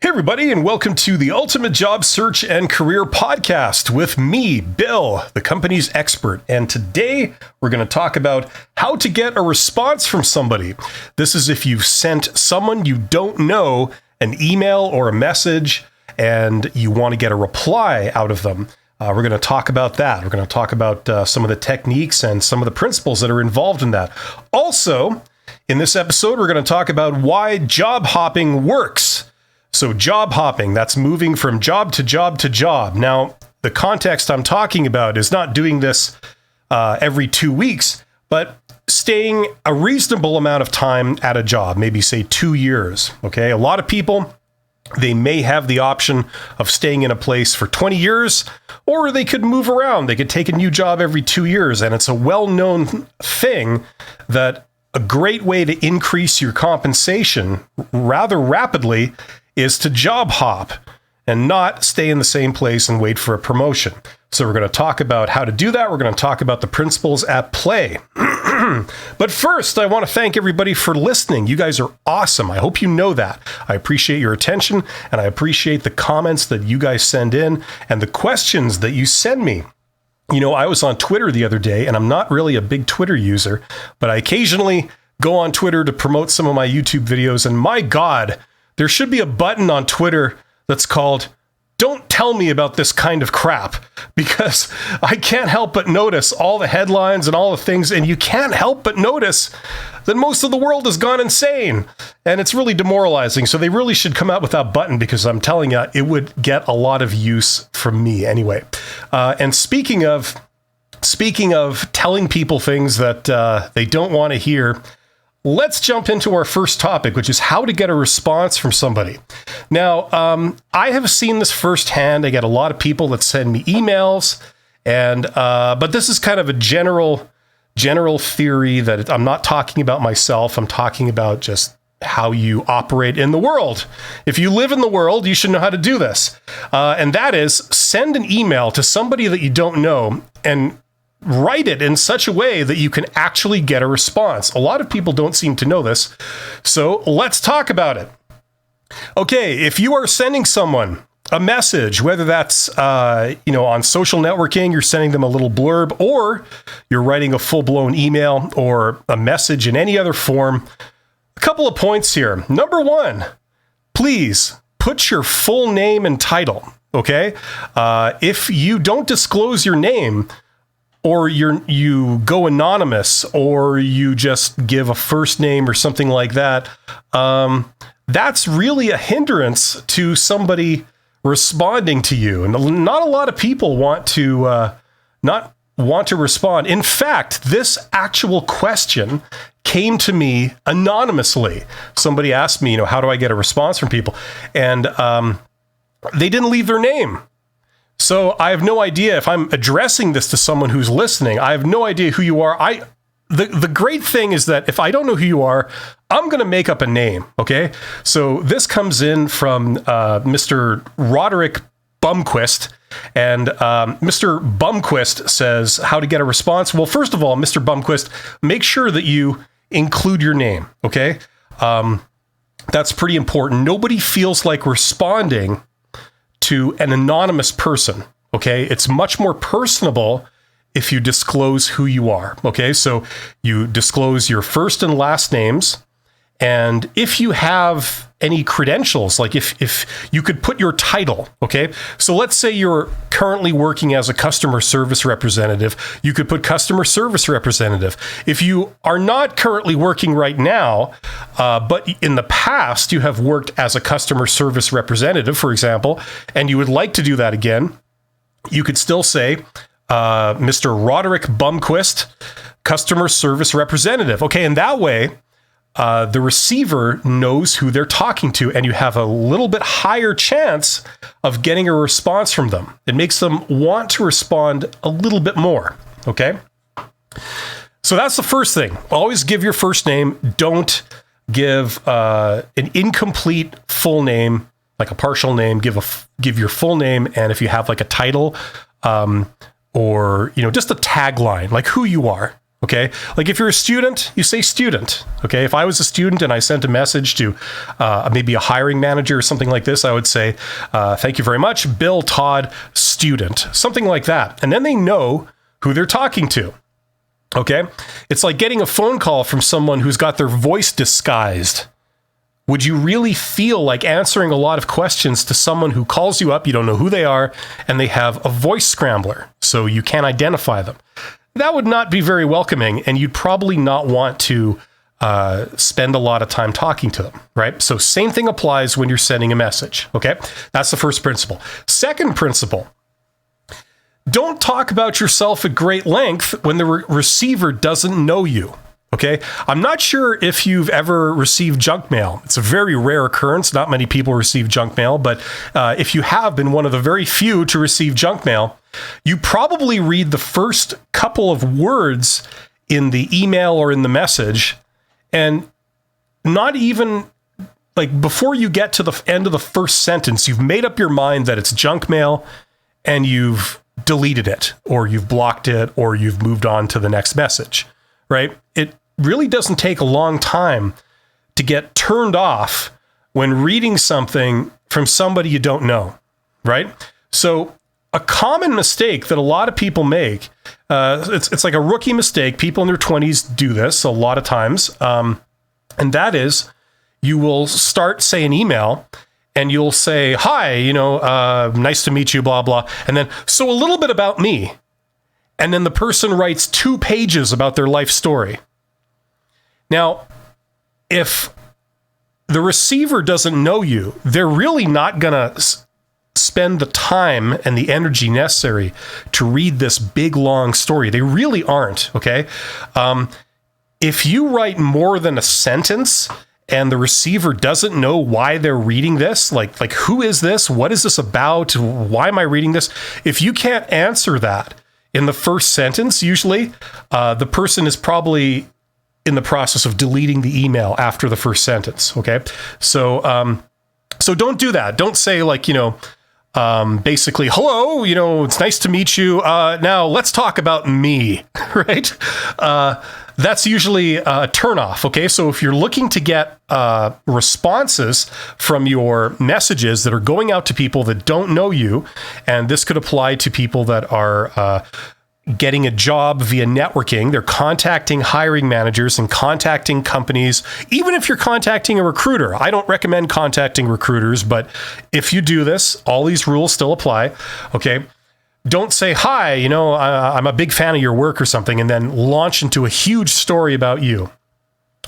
Hey everybody, and welcome to the Ultimate Job Search and Career Podcast with me, Bill, the company's expert. And today we're going to talk about how to get a response from somebody. This is if you've sent someone you don't know an email or a message and you want to get a reply out of them. We're going to talk about that. We're going to talk about some of the techniques and some of the principles that are involved in that. Also, in this episode, we're going to talk about why job hopping works. So job hopping, that's moving from job to job to job. Now, the context I'm talking about is not doing this every 2 weeks, but staying a reasonable amount of time at a job, maybe say 2 years. Okay, a lot of people, they may have the option of staying in a place for 20 years, or they could move around. They could take a new job every 2 years. And it's a well-known thing that a great way to increase your compensation rather rapidly is to job hop and not stay in the same place and wait for a promotion. So we're going to talk about how to do that. We're going to talk about the principles at play. But first, I want to thank everybody for listening. You guys are awesome. I hope you know that. I appreciate your attention, and I appreciate the comments that you guys send in and the questions that you send me. You know, I was on Twitter the other day, and I'm not really a big Twitter user, but I occasionally go on Twitter to promote some of my YouTube videos, and my God, there should be a button on Twitter that's called "Don't tell me about this kind of crap," because I can't help but notice all the headlines and all the things, and you can't help but notice that most of the world has gone insane, and it's really demoralizing. So they really should come out with that button, because I'm telling you, it would get a lot of use from me anyway. And speaking of telling people things that they don't want to hear, let's jump into our first topic, which is how to get a response from somebody. Now, I have seen this firsthand. I get a lot of people that send me emails, and but this is kind of a general theory that I'm not talking about myself. I'm talking about just how you operate in the world. If you live in the world, you should know how to do this. And that is send an email to somebody that you don't know and write it in such a way that you can actually get a response. A lot of people don't seem to know this, so let's talk about it. Okay, if you are sending someone a message, whether that's on social networking, you're sending them a little blurb, or you're writing a full-blown email or a message in any other form, a couple of points here. Number one, please put your full name and title, okay? If you don't disclose your name, or you go anonymous, or you just give a first name or something like that, that's really a hindrance to somebody responding to you. And not a lot of people want to respond. In fact, this actual question came to me anonymously. Somebody asked me, how do I get a response from people? And they didn't leave their name. So I have no idea if I'm addressing this to someone who's listening. I have no idea who you are. The great thing is that if I don't know who you are, I'm going to make up a name. Okay. So this comes in from Mr. Roderick Bumquist. And Mr. Bumquist says how to get a response. Well, first of all, Mr. Bumquist, make sure that you include your name. Okay. That's pretty important. Nobody feels like responding to an anonymous person, okay? It's much more personable if you disclose who you are, okay? So you disclose your first and last names, and if you have any credentials, like if you could put your title, okay? So let's say you're currently working as a customer service representative, you could put customer service representative. If you are not currently working right now, but in the past you have worked as a customer service representative, for example, and you would like to do that again, you could still say, Mr. Roderick Bumquist, customer service representative. Okay, and that way, the receiver knows who they're talking to, and you have a little bit higher chance of getting a response from them. It makes them want to respond a little bit more, okay? So that's the first thing. Always give your first name. Don't give an incomplete full name, like a partial name. Give your full name, and if you have like a title or just a tagline, like who you are. Okay. Like if you're a student, you say student. Okay. If I was a student and I sent a message to maybe a hiring manager or something like this, I would say, thank you very much, Bill Todd, student, something like that. And then they know who they're talking to. Okay. It's like getting a phone call from someone who's got their voice disguised. Would you really feel like answering a lot of questions to someone who calls you up, you don't know who they are, and they have a voice scrambler, so you can't identify them? That would not be very welcoming, and you'd probably not want to spend a lot of time talking to them, right? So same thing applies when you're sending a message, okay? That's the first principle. Second principle, don't talk about yourself at great length when the receiver doesn't know you. Okay, I'm not sure if you've ever received junk mail. It's a very rare occurrence. Not many people receive junk mail, but if you have been one of the very few to receive junk mail, you probably read the first couple of words in the email or in the message, and not even like before you get to the end of the first sentence, you've made up your mind that it's junk mail and you've deleted it or you've blocked it or you've moved on to the next message. Right? It really doesn't take a long time to get turned off when reading something from somebody you don't know, right? So a common mistake that a lot of people make, it's like a rookie mistake. People in their 20s do this a lot of times. And that is you will start, say, an email and you'll say, hi, nice to meet you, blah, blah. And then, so a little bit about me. And then the person writes 2 pages about their life story. Now, if the receiver doesn't know you, they're really not going to spend the time and the energy necessary to read this big, long story. They really aren't, okay? If you write more than a sentence and the receiver doesn't know why they're reading this, like who is this? What is this about? Why am I reading this? If you can't answer that in the first sentence, usually, the person is probably in the process of deleting the email after the first sentence. Okay, so don't do that. Don't say basically, hello, it's nice to meet you. Now let's talk about me, right? That's usually a turnoff. Okay, so if you're looking to get responses from your messages that are going out to people that don't know you, and this could apply to people that are getting a job via networking, they're contacting hiring managers and contacting companies. Even if you're contacting a recruiter, I don't recommend contacting recruiters, but if you do this, all these rules still apply. Okay. Don't say, hi, I'm a big fan of your work or something, and then launch into a huge story about you.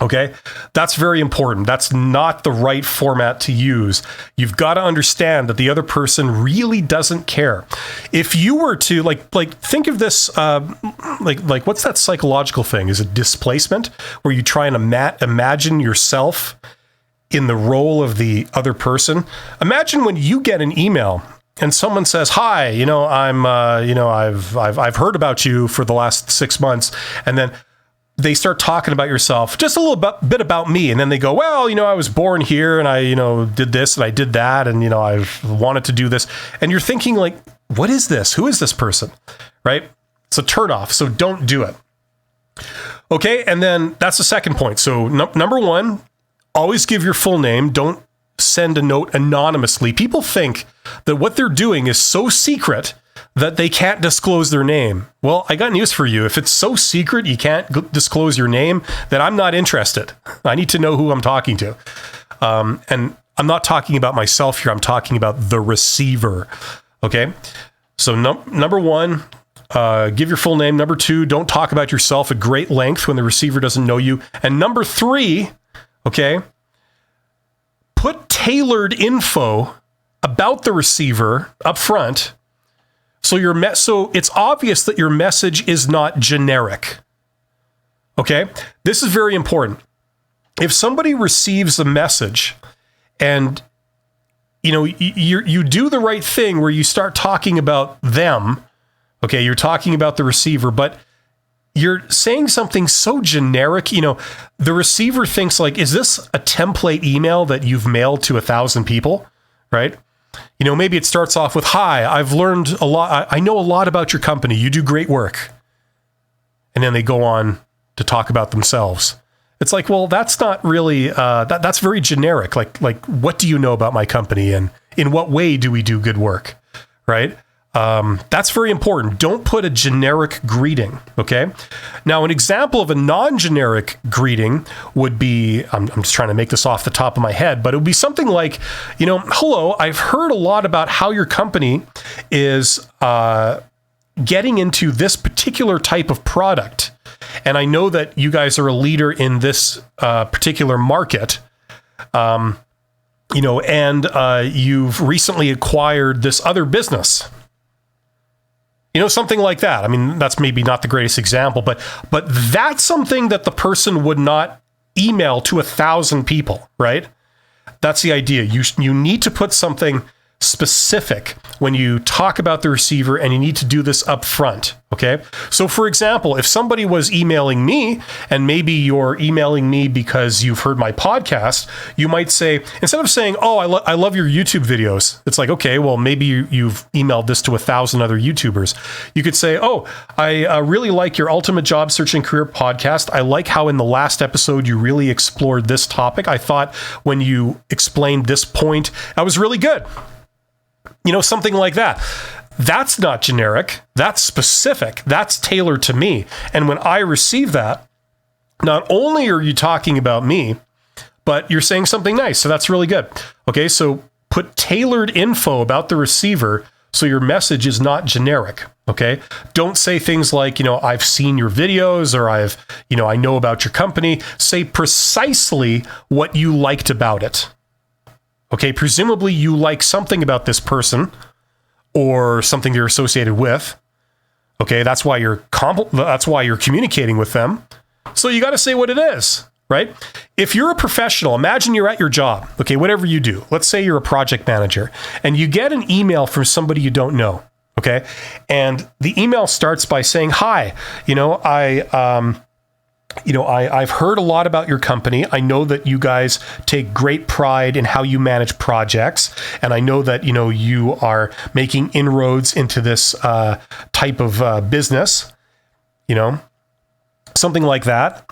Okay, that's very important. That's not the right format to use. You've got to understand that the other person really doesn't care. If you were to think of this, like what's that psychological thing? Is it displacement, where you try and imagine yourself in the role of the other person? Imagine when you get an email and someone says, hi, I've heard about you for the last 6 months, and then they start talking about yourself, just a little bit about me. And then they go, well, I was born here and I, did this and I did that. And, I've wanted to do this. And you're thinking like, what is this? Who is this person? Right? It's a turnoff. So don't do it. Okay. And then that's the second point. So number one, always give your full name. Don't send a note anonymously. People think that what they're doing is so secret that they can't disclose their name. Well, I got news for you. If it's so secret you can't disclose your name, then I'm not interested. I need to know who I'm talking to. And I'm not talking about myself here. I'm talking about the receiver. Okay. So number one, give your full name. Number two, don't talk about yourself at great length when the receiver doesn't know you. And number three, okay, put tailored info about the receiver up front. So so it's obvious that your message is not generic. Okay? This is very important. If somebody receives a message and you do the right thing where you start talking about them, okay, you're talking about the receiver, but you're saying something so generic, the receiver thinks like, is this a template email that you've mailed to 1,000 people, right? Maybe it starts off with, hi, I've learned a lot. I know a lot about your company. You do great work. And then they go on to talk about themselves. It's like, well, that's not really, that's very generic. Like, what do you know about my company and in what way do we do good work, right? That's very important. Don't put a generic greeting, okay? Now, an example of a non-generic greeting would be, I'm just trying to make this off the top of my head, but it would be something like, hello, I've heard a lot about how your company is getting into this particular type of product. And I know that you guys are a leader in this particular market, and you've recently acquired this other business. Something like that. I mean, that's maybe not the greatest example, but that's something that the person would not email to 1,000 people, right? That's the idea. You need to put something specific when you talk about the receiver, and you need to do this up front. Okay. So for example, if somebody was emailing me, and maybe you're emailing me because you've heard my podcast, you might say, instead of saying, oh, I love your YouTube videos. It's like, okay, well, maybe you've emailed this to 1,000 other YouTubers. You could say, oh, I really like your Ultimate Job Search and Career podcast. I like how in the last episode, you really explored this topic. I thought when you explained this point, that was really good. Something like that. That's not generic. That's specific. That's tailored to me. And when I receive that, not only are you talking about me, but you're saying something nice. So that's really good. Okay. So put tailored info about the receiver so your message is not generic. Okay. Don't say things like, I've seen your videos, or I know about your company. Say precisely what you liked about it. Okay, presumably you like something about this person or something they're associated with. Okay, that's why you're communicating with them. So you got to say what it is, right? If you're a professional, imagine you're at your job. Okay, whatever you do. Let's say you're a project manager and you get an email from somebody you don't know. Okay, and the email starts by saying, "Hi, I've heard a lot about your company. I know that you guys take great pride in how you manage projects. And I know that, you are making inroads into this type of business, something like that.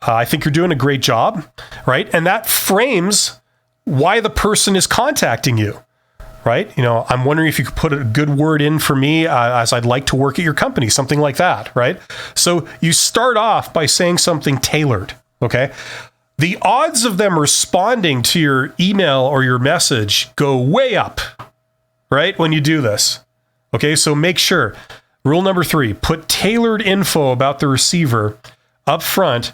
I think you're doing a great job, right? And that frames why the person is contacting you. Right? I'm wondering if you could put a good word in for me as I'd like to work at your company, something like that, right? So you start off by saying something tailored, okay? The odds of them responding to your email or your message go way up, right? When you do this, okay? So make sure, rule number 3, put tailored info about the receiver up front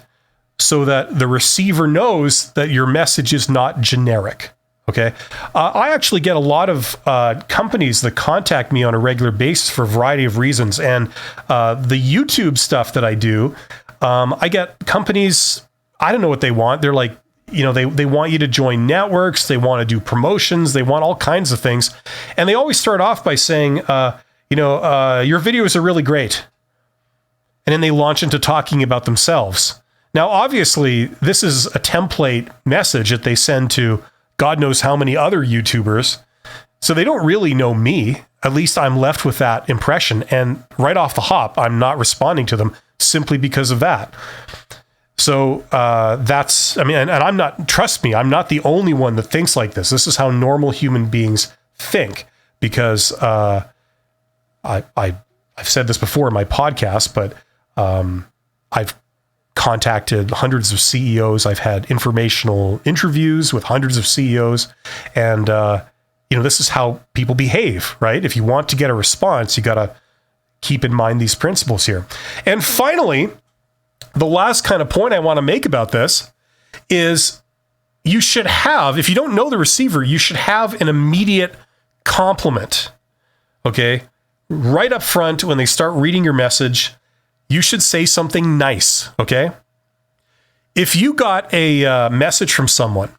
so that the receiver knows that your message is not generic. Okay. I actually get a lot of companies that contact me on a regular basis for a variety of reasons. And the YouTube stuff that I do, I get companies, I don't know what they want. They're like, they want you to join networks. They want to do promotions. They want all kinds of things. And they always start off by saying, your videos are really great. And then they launch into talking about themselves. Now, obviously, this is a template message that they send to God knows how many other YouTubers. So they don't really know me. At least I'm left with that impression. And right off the hop, I'm not responding to them simply because of that. So and I'm not, trust me, I'm not the only one that thinks like this. This is how normal human beings think, because I've said this before in my podcast, but I've contacted hundreds of CEOs. I've had informational interviews with hundreds of CEOs. And, this is how people behave, right? If you want to get a response, you got to keep in mind these principles here. And finally, the last kind of point I want to make about this is you should have, if you don't know the receiver, you should have an immediate compliment. Okay. Right up front, when they start reading your message, you should say something nice, okay? If you got a message from someone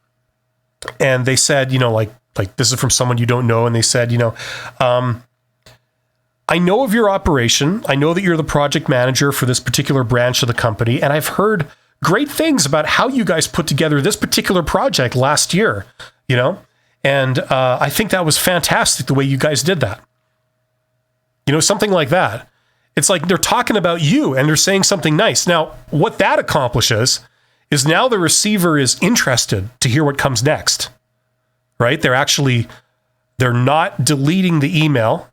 and they said, like this is from someone you don't know, and they said, I know of your operation. I know that you're the project manager for this particular branch of the company, and I've heard great things about how you guys put together this particular project last year, and I think that was fantastic the way you guys did that. Something like that. It's like they're talking about you and they're saying something nice. Now, what that accomplishes is now the receiver is interested to hear what comes next, right? They're not deleting the email.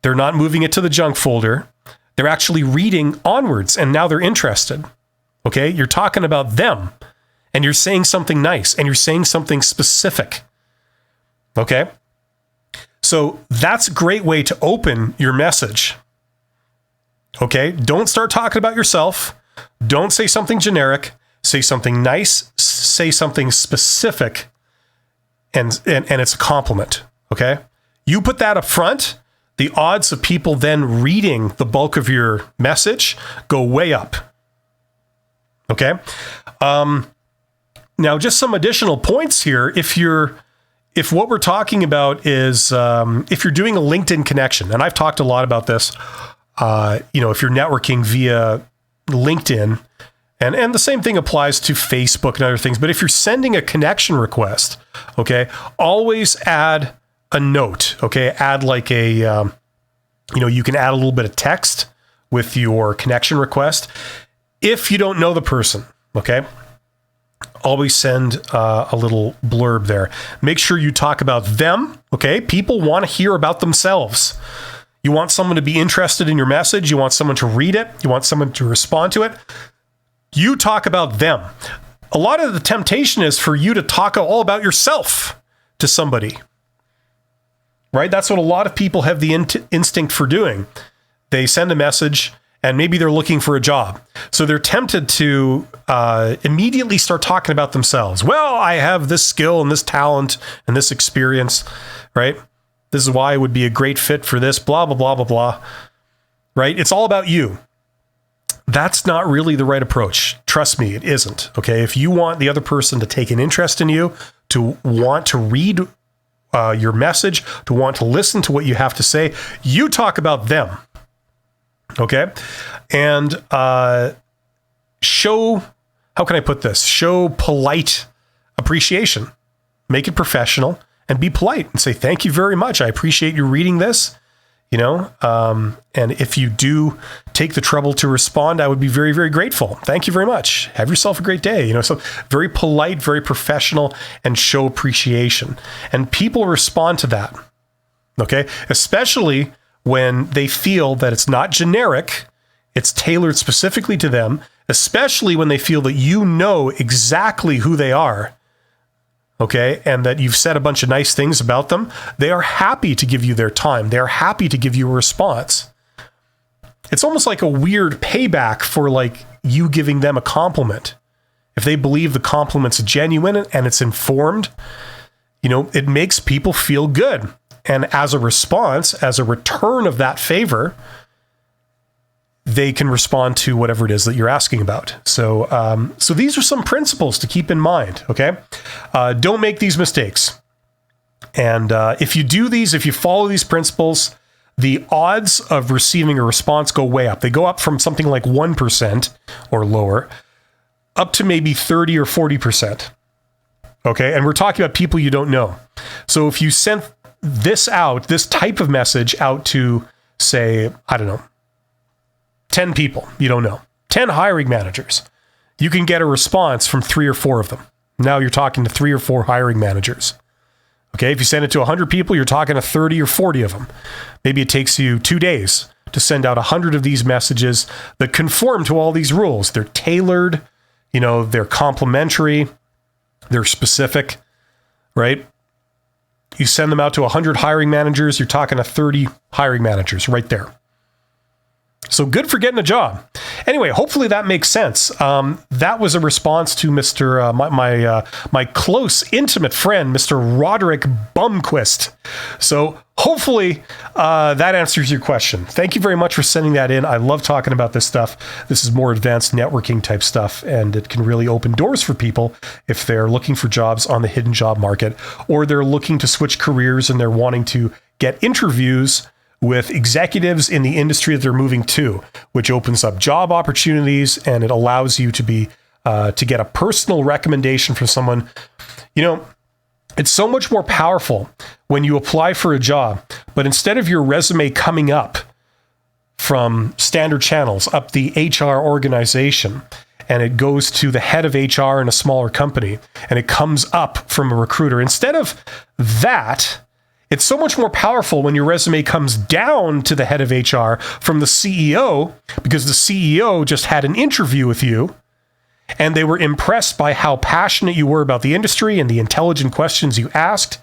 They're not moving it to the junk folder. They're actually reading onwards, and now they're interested. Okay? You're talking about them, and you're saying something nice, and you're saying something specific. Okay? So that's a great way to open your message. Okay? Don't start talking about yourself. Don't say something generic. Say something nice. Say something specific, and it's a compliment. Okay? You put that up front, the odds of people then reading the bulk of your message go way up. Okay? Now, just some additional points here. If what we're talking about is, if you're doing a LinkedIn connection, and I've talked a lot about this, if you're networking via LinkedIn, and the same thing applies to Facebook and other things, but if you're sending a connection request, okay, always add a note, okay? Add like you can add a little bit of text with your connection request. If you don't know the person, okay, always send a little blurb there. Make sure you talk about them, okay? People want to hear about themselves. You want someone to be interested in your message. You want someone to read it. You want someone to respond to it. You talk about them. A lot of the temptation is for you to talk all about yourself to somebody. Right? That's what a lot of people have the instinct for doing. They send a message and maybe they're looking for a job. So they're tempted to immediately start talking about themselves. Well, I have this skill and this talent and this experience, right? This is why I would be a great fit for this, blah, blah, blah, blah, blah. Right? It's all about you. That's not really the right approach. Trust me, it isn't. Okay? If you want the other person to take an interest in you, to want to read your message, to want to listen to what you have to say, you talk about them. Okay? And show, how can I put this? Show polite appreciation. Make it professional and be polite and say, thank you very much. I appreciate you reading this. And if you do take the trouble to respond, I would be very, very grateful. Thank you very much. Have yourself a great day. So very polite, very professional, and show appreciation. And people respond to that. Okay. Especially when they feel that it's not generic, it's tailored specifically to them, especially when they feel that you know exactly who they are. Okay, and that you've said a bunch of nice things about them. They are happy to give you their time. They are happy to give you a response. It's almost like a weird payback for like you giving them a compliment. If they believe the compliment's genuine and it's informed, it makes people feel good. And as a response, as a return of that favor, they can respond to whatever it is that you're asking about. So these are some principles to keep in mind, okay? Don't make these mistakes. And if you follow these principles, the odds of receiving a response go way up. They go up from something like 1% or lower up to maybe 30 or 40%. Okay? And we're talking about people you don't know. So if you sent this type of message out to, say, I don't know, 10 people you don't know, 10 hiring managers, you can get a response from 3 or 4 of them. Now you're talking to 3 or 4 hiring managers. Okay, if you send it to 100 people, you're talking to 30 or 40 of them. Maybe it takes you 2 days to send out 100 of these messages that conform to all these rules. They're tailored, they're complementary, they're specific, right? You send them out to 100 hiring managers, you're talking to 30 hiring managers right there. So good for getting a job. Anyway, hopefully that makes sense. That was a response to my close, intimate friend, Mr. Roderick Bumquist. So hopefully that answers your question. Thank you very much for sending that in. I love talking about this stuff. This is more advanced networking type stuff, and it can really open doors for people if they're looking for jobs on the hidden job market, or they're looking to switch careers and they're wanting to get interviews with executives in the industry that they're moving to, which opens up job opportunities, and it allows you to get a personal recommendation from someone. It's so much more powerful when you apply for a job, but instead of your resume coming up from standard channels up the HR organization, and it goes to the head of HR in a smaller company, and it comes up from a recruiter. Instead of that, it's so much more powerful when your resume comes down to the head of HR from the CEO, because the CEO just had an interview with you and they were impressed by how passionate you were about the industry and the intelligent questions you asked.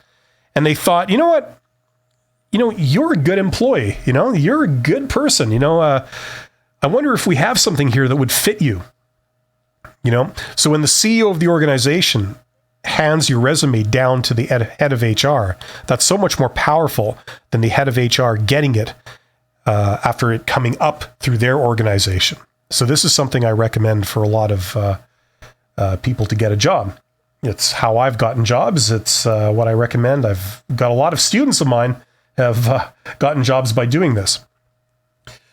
And they thought, you know what? You're a good employee. You're a good person. I wonder if we have something here that would fit you. So when the CEO of the organization hands your resume down to the head of HR, that's so much more powerful than the head of HR getting it after it coming up through their organization. So this is something I recommend for a lot of people to get a job. It's how I've gotten jobs. It's what I recommend. I've got a lot of students of mine have gotten jobs by doing this.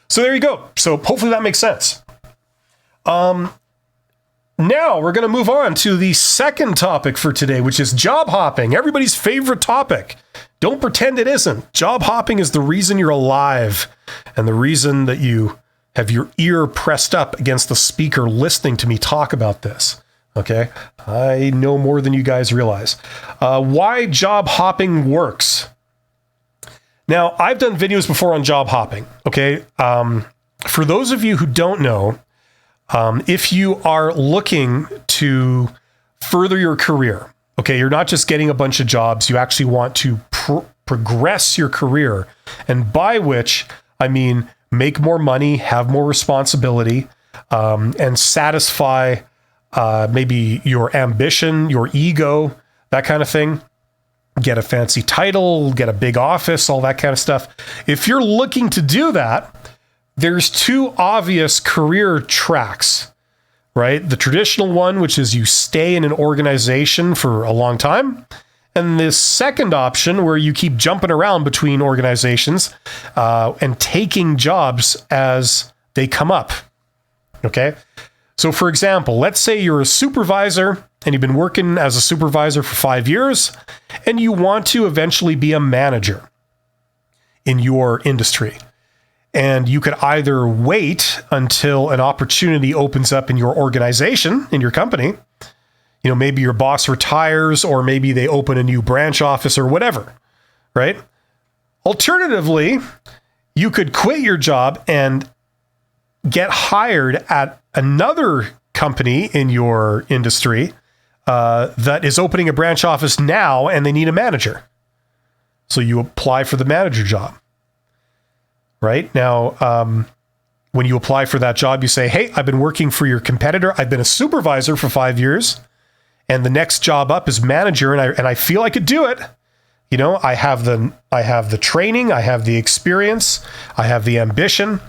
So there you go. So hopefully that makes sense. Now we're going to move on to the second topic for today, which is job hopping, everybody's favorite topic. Don't pretend it isn't. Job hopping is the reason you're alive and the reason that you have your ear pressed up against the speaker listening to me talk about this. Okay? I know more than you guys realize. Why job hopping works. Now, I've done videos before on job hopping. Okay? For those of you who don't know, if you are looking to further your career, okay, you're not just getting a bunch of jobs, you actually want to progress your career, and by which I mean make more money, have more responsibility, and satisfy maybe your ambition, your ego, that kind of thing. Get a fancy title, get a big office, all that kind of stuff. If you're looking to do that, there's two obvious career tracks, right? The traditional one, which is you stay in an organization for a long time. And this second option where you keep jumping around between organizations and taking jobs as they come up. Okay. So for example, let's say you're a supervisor and you've been working as a supervisor for 5 years and you want to eventually be a manager in your industry. And you could either wait until an opportunity opens up in your organization, in your company. Maybe your boss retires, or maybe they open a new branch office or whatever, right? Alternatively, you could quit your job and get hired at another company in your industry that is opening a branch office now and they need a manager. So you apply for the manager job. Right now, when you apply for that job, you say, hey, I've been working for your competitor. I've been a supervisor for 5 years. And the next job up is manager. And I feel I could do it. I have the training. I have the experience. I have the ambition.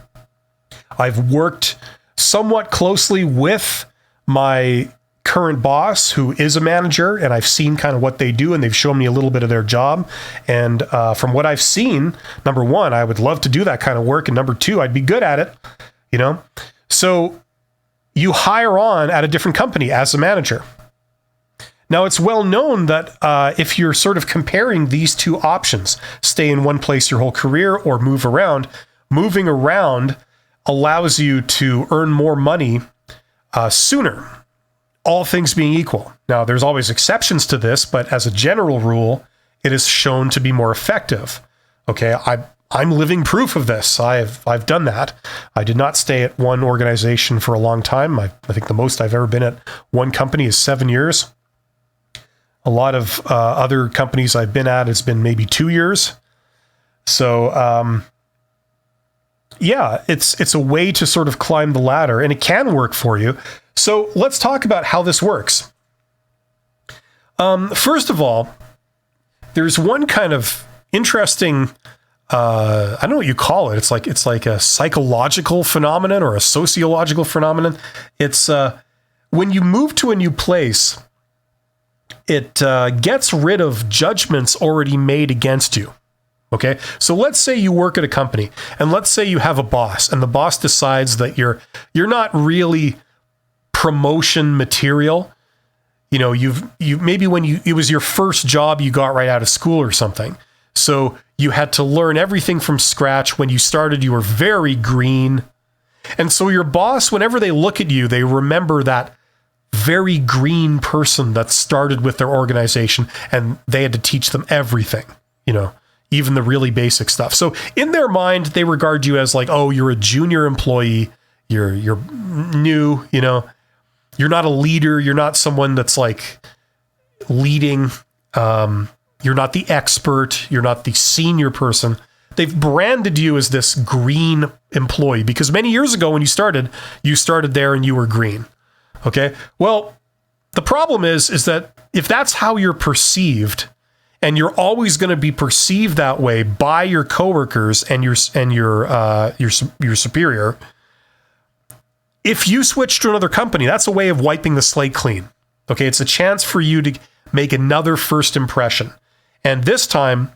I've worked somewhat closely with my current boss, who is a manager, and I've seen kind of what they do, and they've shown me a little bit of their job. And from what I've seen, number one, I would love to do that kind of work, and number two, I'd be good at it. So you hire on at a different company as a manager. Now, it's well known that if you're sort of comparing these two options, stay in one place your whole career or move around, moving around allows you to earn more money sooner. All things being equal. Now, there's always exceptions to this, but as a general rule, it is shown to be more effective. Okay, I'm living proof of this. I've done that. I did not stay at one organization for a long time. I think the most I've ever been at one company is 7 years. A lot of other companies I've been at has been maybe 2 years. So, yeah, it's a way to sort of climb the ladder, and it can work for you. So let's talk about how this works. First of all, there's one kind of interesting, I don't know what you call it. It's like a psychological phenomenon or a sociological phenomenon. It's when you move to a new place, it gets rid of judgments already made against you. Okay, so let's say you work at a company, and let's say you have a boss, and the boss decides that you're not really promotion material. You maybe when it was your first job you got right out of school or something. So you had to learn everything from scratch. When you started, you were very green. And so your boss, whenever they look at you, they remember that very green person that started with their organization, and they had to teach them everything, even the really basic stuff. So in their mind, they regard you as like, oh, you're a junior employee. You're new, you're not a leader. You're not someone that's like leading. You're not the expert. You're not the senior person. They've branded you as this green employee because many years ago when you started there and you were green. Okay. Well, the problem is that if that's how you're perceived, and you're always going to be perceived that way by your coworkers and your superior, if you switch to another company, that's a way of wiping the slate clean. Okay. It's a chance for you to make another first impression. And this time,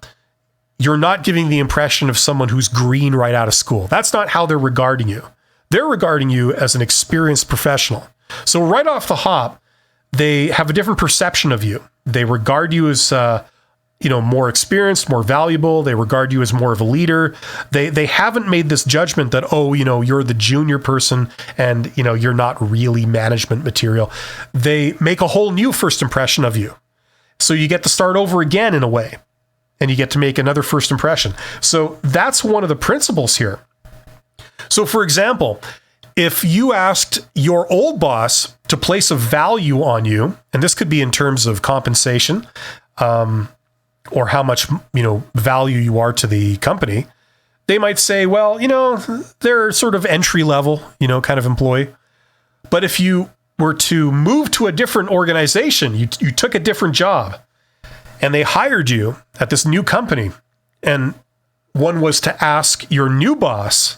you're not giving the impression of someone who's green right out of school. That's not how they're regarding you. They're regarding you as an experienced professional. So right off the hop, they have a different perception of you. They regard you as, more experienced, more valuable. They regard you as more of a leader. They haven't made this judgment that, you're the junior person and, you're not really management material. They make a whole new first impression of you. So you get to start over again in a way, and you get to make another first impression. So that's one of the principles here. So for example, if you asked your old boss to place a value on you, and this could be in terms of compensation, or how much, value you are to the company, they might say, well, they're sort of entry level, kind of employee. But if you were to move to a different organization, you took a different job and they hired you at this new company, and one was to ask your new boss,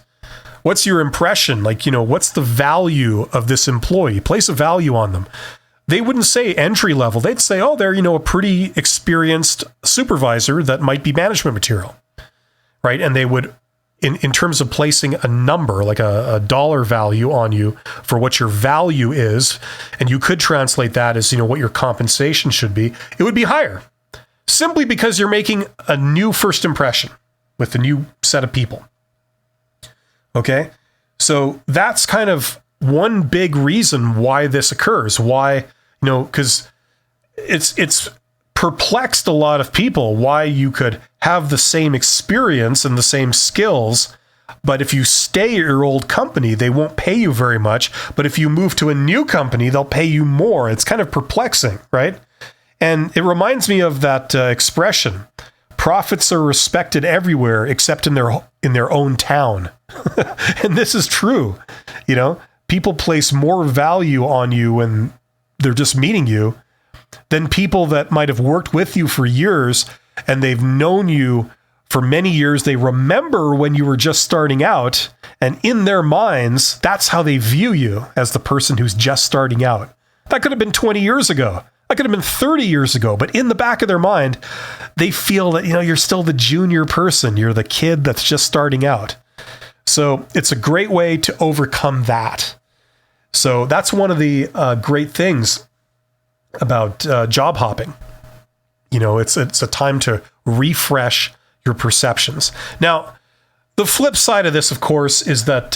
what's your impression? Like, what's the value of this employee? Place a value on them. They wouldn't say entry level. They'd say, oh, they're, a pretty experienced supervisor that might be management material, right? And they would, in terms of placing a number, like a dollar value on you for what your value is, and you could translate that as, what your compensation should be, it would be higher, simply because you're making a new first impression with a new set of people. Okay? So that's kind of one big reason why this occurs. Why, because it's perplexed a lot of people why you could have the same experience and the same skills, but if you stay at your old company, they won't pay you very much. But if you move to a new company, they'll pay you more. It's kind of perplexing, right? And it reminds me of that expression, prophets are respected everywhere except in their own town. And this is true. People place more value on you when they're just meeting you than people that might have worked with you for years and they've known you for many years. They remember when you were just starting out, and in their minds, that's how they view you, as the person who's just starting out. That could have been 20 years ago. That could have been 30 years ago. But in the back of their mind, they feel that, you're still the junior person. You're the kid that's just starting out. So it's a great way to overcome that. So that's one of the great things about job hopping. It's a time to refresh your perceptions. Now, the flip side of this, of course, is that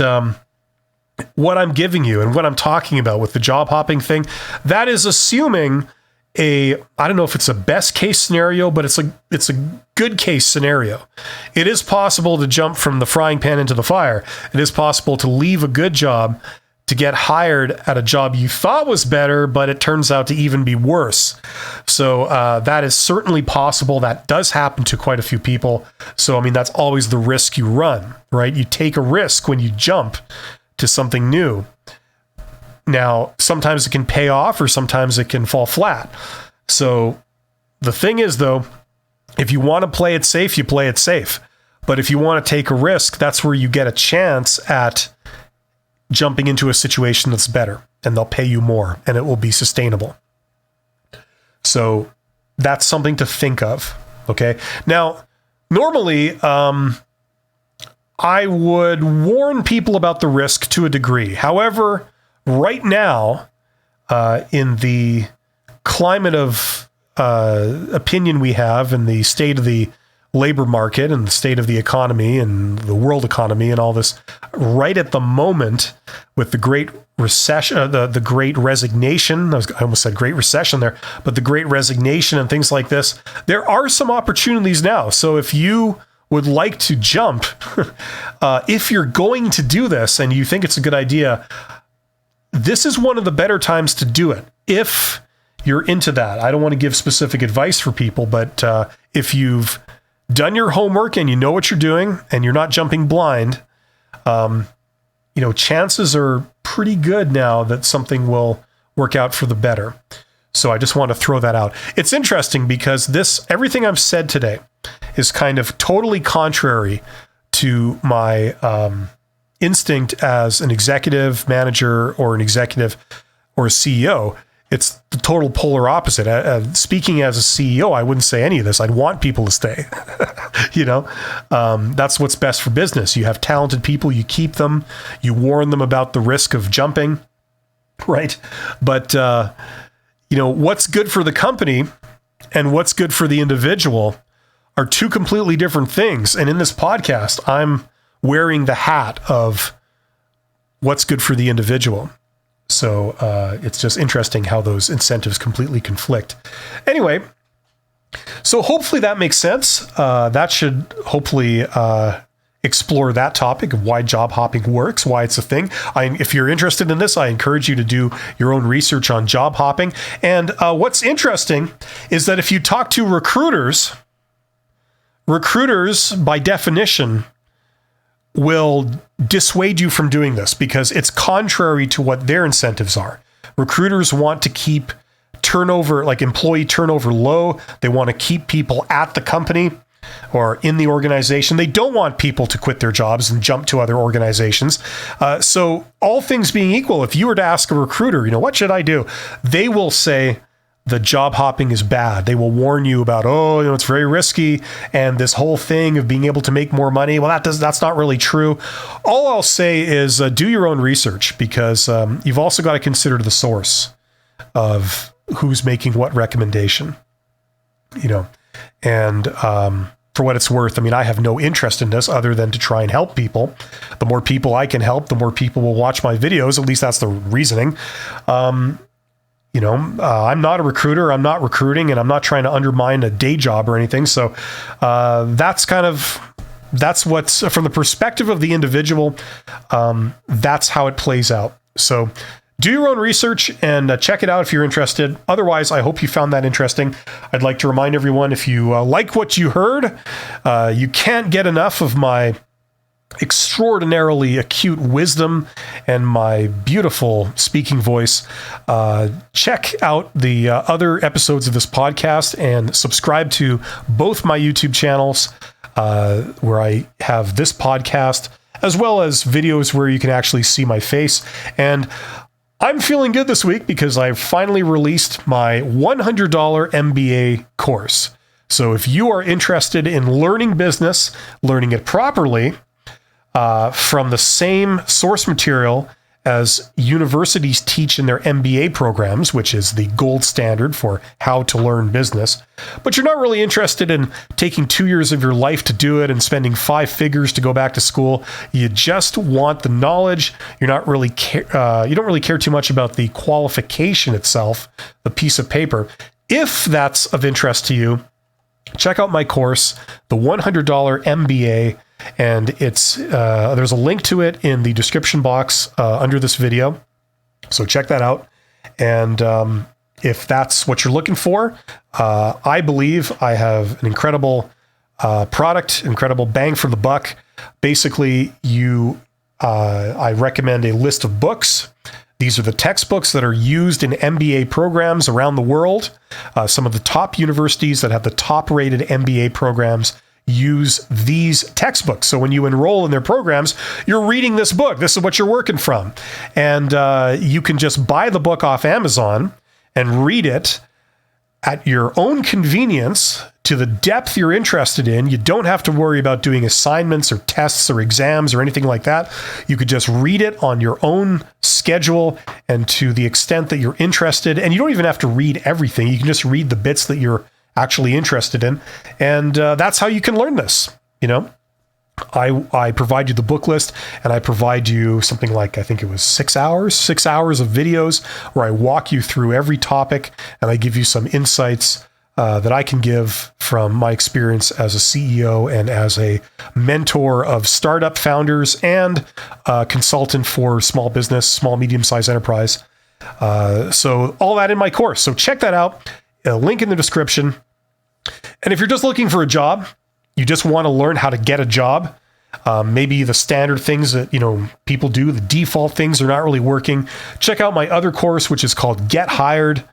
what I'm giving you and what I'm talking about with the job hopping thing, that is assuming I don't know if it's a best case scenario, but it's a good case scenario. It is possible to jump from the frying pan into the fire. It is possible to leave a good job to get hired at a job you thought was better, but it turns out to even be worse. So that is certainly possible. That does happen to quite a few people. So, that's always the risk you run, right? You take a risk when you jump to something new. Now, sometimes it can pay off or sometimes it can fall flat. So the thing is, though, if you want to play it safe, you play it safe. But if you want to take a risk, that's where you get a chance at jumping into a situation that's better, and they'll pay you more and it will be sustainable. So that's something to think of. Okay. Now, normally, I would warn people about the risk to a degree. However, right now, in the climate of opinion we have, in the state of the labor market and the state of the economy and the world economy and all this right at the moment with the Great Recession, the Great Resignation. I almost said Great Recession there, but the Great Resignation and things like this. There are some opportunities now. So if you would like to jump, if you're going to do this and you think it's a good idea, this is one of the better times to do it. If you're into that, I don't want to give specific advice for people, but if you've done your homework and you know what you're doing and you're not jumping blind, chances are pretty good now that something will work out for the better. So I just want to throw that out. It's interesting because everything I've said today is kind of totally contrary to my instinct as an executive manager or an executive or a CEO. It's the total polar opposite. Speaking as a CEO, I wouldn't say any of this. I'd want people to stay. That's what's best for business. You have talented people, you keep them, you warn them about the risk of jumping, right? But, what's good for the company and what's good for the individual are two completely different things. And in this podcast, I'm wearing the hat of what's good for the individual. So it's just interesting how those incentives completely conflict. Anyway, so hopefully that makes sense. That should hopefully explore that topic of why job hopping works, why it's a thing. If you're interested in this, I encourage you to do your own research on job hopping. And what's interesting is that if you talk to recruiters by definition will dissuade you from doing this because it's contrary to what their incentives are. Recruiters want to keep turnover, like employee turnover, low. They want to keep people at the company or in the organization. They don't want people to quit their jobs and jump to other organizations. So all things being equal, if you were to ask a recruiter, what should I do? They will say, the job hopping is bad. They will warn you about, it's very risky. And this whole thing of being able to make more money, well, that's not really true. All I'll say is do your own research because you've also got to consider the source of who's making what recommendation, and for what it's worth, I have no interest in this other than to try and help people. The more people I can help, the more people will watch my videos. At least that's the reasoning. I'm not a recruiter, I'm not recruiting, and I'm not trying to undermine a day job or anything. So that's what's from the perspective of the individual. That's how it plays out. So do your own research and check it out if you're interested. Otherwise, I hope you found that interesting. I'd like to remind everyone, if you like what you heard, you can't get enough of my extraordinarily acute wisdom and my beautiful speaking voice. Check out the other episodes of this podcast and subscribe to both my YouTube channels where I have this podcast as well as videos where you can actually see my face. And I'm feeling good this week because I've finally released my $100 MBA course. So if you are interested in learning business, learning it properly, from the same source material as universities teach in their MBA programs, which is the gold standard for how to learn business, but you're not really interested in taking 2 years of your life to do it and spending 5 figures to go back to school. You just want the knowledge. You don't really care too much about the qualification itself, the piece of paper. If that's of interest to you, check out my course, the $100 MBA. And it's there's a link to it in the description box under this video. So check that out. And if that's what you're looking for, I believe I have an incredible product, incredible bang for the buck. Basically, I recommend a list of books. These are the textbooks that are used in MBA programs around the world. Some of the top universities that have the top-rated MBA programs use these textbooks. So when you enroll in their programs, you're reading this book. This is what you're working from. And you can just buy the book off Amazon and read it at your own convenience to the depth you're interested in. You don't have to worry about doing assignments or tests or exams or anything like that. You could just read it on your own schedule and to the extent that you're interested. And you don't even have to read everything. You can just read the bits that you're actually interested in. And that's how you can learn this. I provide you the book list, and I provide you something like, I think it was 6 hours of videos where I walk you through every topic, and I give you some insights that I can give from my experience as a CEO and as a mentor of startup founders and a consultant for small business, small, medium-sized enterprise. So all that in my course. So check that out. A link in the description. And if you're just looking for a job, you just want to learn how to get a job, maybe the standard things that people do, the default things are not really working, check out my other course, which is called Get Hired,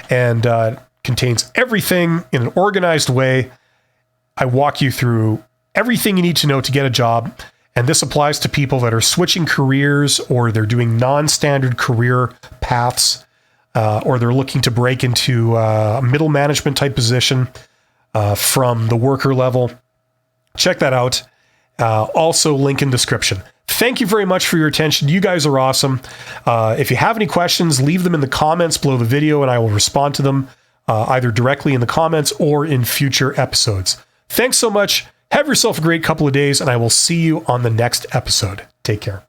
and contains everything in an organized way. I walk you through everything you need to know to get a job. And this applies to people that are switching careers, or they're doing non-standard career paths, or they're looking to break into a middle management type position from the worker level. Check that out. Also, link in description. Thank you very much for your attention. You guys are awesome. If you have any questions, leave them in the comments below the video, and I will respond to them either directly in the comments or in future episodes. Thanks so much. Have yourself a great couple of days, and I will see you on the next episode. Take care.